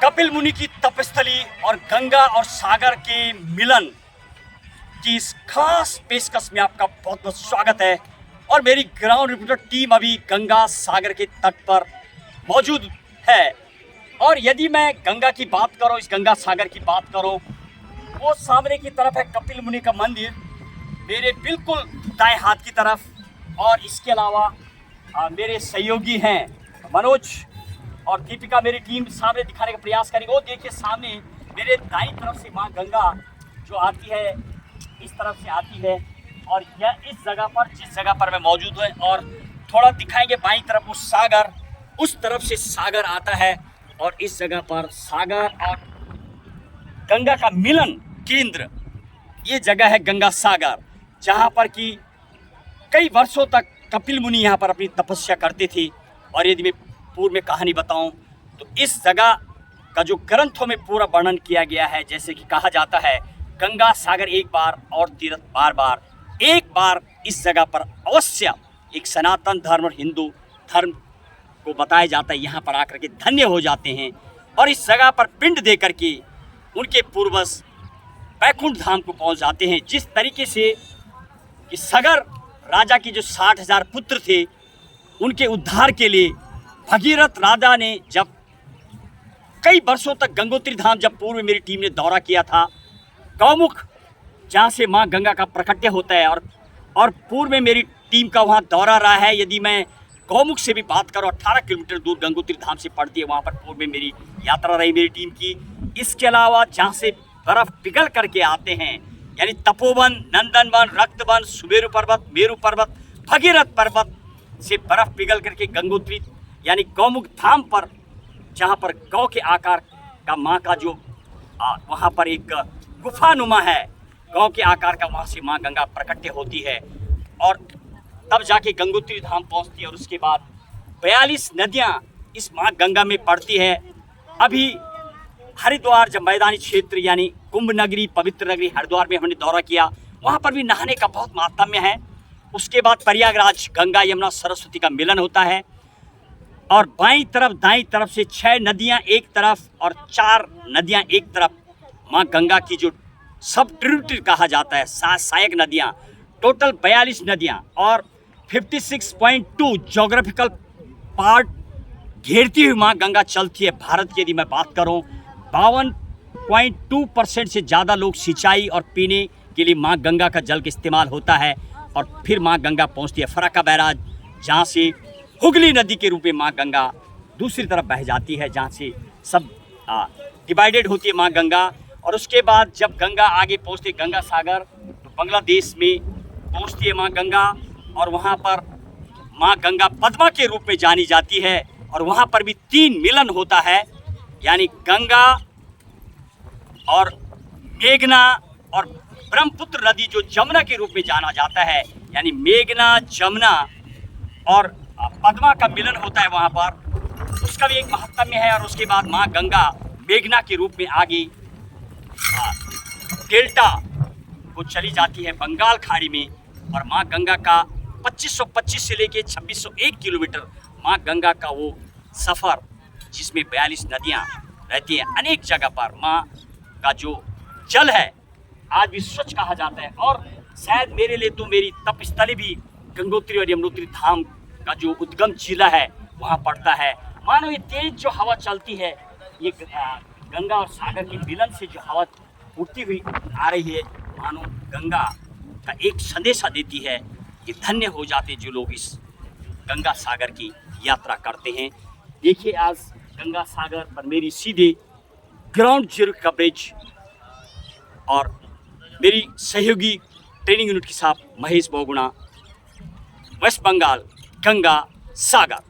कपिल मुनि की तपस्थली और गंगा और सागर के मिलन की इस खास पेशकश में आपका बहुत बहुत स्वागत है। और मेरी ग्राउंड रिपोर्टर टीम अभी गंगा सागर के तट पर मौजूद है। और यदि मैं गंगा की बात करूं, इस गंगा सागर की बात करूं, वो सामने की तरफ है कपिल मुनि का मंदिर, मेरे बिल्कुल दाएं हाथ की तरफ। और इसके अलावा मेरे सहयोगी हैं मनोज और दीपिका, मेरी टीम सामने दिखाने का प्रयास करेंगे। वो देखिए सामने मेरे दाईं तरफ से माँ गंगा जो आती है, इस तरफ से आती है। और यह इस जगह पर, जिस जगह पर मैं मौजूद हूँ, और थोड़ा दिखाएंगे बाईं तरफ उस सागर, उस तरफ से सागर आता है। और इस जगह पर सागर और गंगा का मिलन केंद्र, ये जगह है गंगा सागर, जहाँ पर कि कई वर्षों तक कपिल मुनि यहाँ पर अपनी तपस्या करते थे। और यदि मैं पूर्व में कहानी बताऊं तो इस जगह का जो ग्रंथों में पूरा वर्णन किया गया है, जैसे कि कहा जाता है गंगा सागर एक बार और तीर्थ बार बार, एक बार इस जगह पर अवश्य एक सनातन धर्म और हिंदू धर्म को बताया जाता है, यहाँ पर आकर के धन्य हो जाते हैं। और इस जगह पर पिंड दे करके उनके पूर्वज वैकुंठ धाम को पहुँच जाते हैं। जिस तरीके से कि सगर राजा की जो 60,000 पुत्र थे, उनके उद्धार के लिए भगीरथ राजा ने जब कई वर्षों तक गंगोत्री धाम, जब पूर्व में मेरी टीम ने दौरा किया था, गौमुख जहाँ से माँ गंगा का प्रकट्य होता है, और पूर्व में मेरी टीम का वहाँ दौरा रहा है। यदि मैं गौमुख से भी बात करूँ, 18 किलोमीटर दूर गंगोत्री धाम से पड़ती है, वहाँ पर पूर्व में मेरी यात्रा रही मेरी टीम की। इसके अलावा जहाँ से बर्फ़ पिघल करके आते हैं, यानी तपोवन, नंदनवन, रक्तवन, सुमेरु पर्वत, मेरु पर्वत, भगीरथ पर्वत से बर्फ़ पिघल करके गंगोत्री यानी गौमुख धाम पर, जहाँ पर गौ के आकार का माँ का जो वहाँ पर एक गुफानुमा है, गौ के आकार का, वहाँ से माँ गंगा प्रकट्य होती है। और तब जाके गंगोत्री धाम पहुँचती है। और उसके बाद 42 नदियाँ इस माँ गंगा में पड़ती है। अभी हरिद्वार, जब मैदानी क्षेत्र यानी कुंभ नगरी, पवित्र नगरी हरिद्वार में हमने दौरा किया, वहाँ पर भी नहाने का बहुत महात्म्य है। उसके बाद प्रयागराज, गंगा यमुना सरस्वती का मिलन होता है। और बाईं तरफ दाईं तरफ से 6 नदियाँ एक तरफ और 4 नदियाँ एक तरफ, माँ गंगा की जो सब ट्रिब्यूटरी कहा जाता है, सहायक नदियाँ, टोटल 42 नदियाँ और 56.2 जोग्राफिकल पार्ट घेरती हुई माँ गंगा चलती है। भारत की यदि मैं बात करूँ, 52.2% से ज़्यादा लोग सिंचाई और पीने के लिए माँ गंगा का जल का इस्तेमाल होता है। और फिर माँ गंगा पहुँचती है फराक्का बैराज, जहाँ से हुगली नदी के रूप में माँ गंगा दूसरी तरफ बह जाती है, जहाँ से सब डिवाइडेड होती है माँ गंगा। और उसके बाद जब गंगा आगे पहुँचती है गंगा सागर, तो बांग्लादेश में पहुँचती है माँ गंगा। और वहाँ पर माँ गंगा पद्मा के रूप में जानी जाती है। और वहाँ पर भी 3 मिलन होता है, यानी गंगा और मेघना और ब्रह्मपुत्र नदी जो जमुना के रूप में जाना जाता है, यानी मेघना, जमुना और पद्मा का मिलन होता है वहाँ पर, उसका भी एक महात्म्य है। और उसके बाद माँ गंगा मेघना के रूप में आगे डेल्टा को चली जाती है बंगाल खाड़ी में। और माँ गंगा का 2525 से लेके 2601 किलोमीटर माँ गंगा का वो सफ़र, जिसमें 42 नदियाँ रहती हैं। अनेक जगह पर माँ का जो जल है आज भी स्वच्छ कहा जाता है। और शायद मेरे लिए तो मेरी तपस्थली भी गंगोत्री और यमुनोत्री धाम का जो उद्गम जिला है वहाँ पड़ता है। मानो ये तेज जो हवा चलती है, ये गंगा और सागर के मिलन से जो हवा उड़ती हुई आ रही है, मानो गंगा का एक संदेशा देती है कि धन्य हो जाते जो लोग इस गंगा सागर की यात्रा करते हैं। देखिए आज गंगा सागर पर मेरी सीधे ग्राउंड जीरो कवरेज, और मेरी सहयोगी ट्रेनिंग यूनिट के साथ महेश बहुगुणा, वेस्ट बंगाल, गंगा सागर।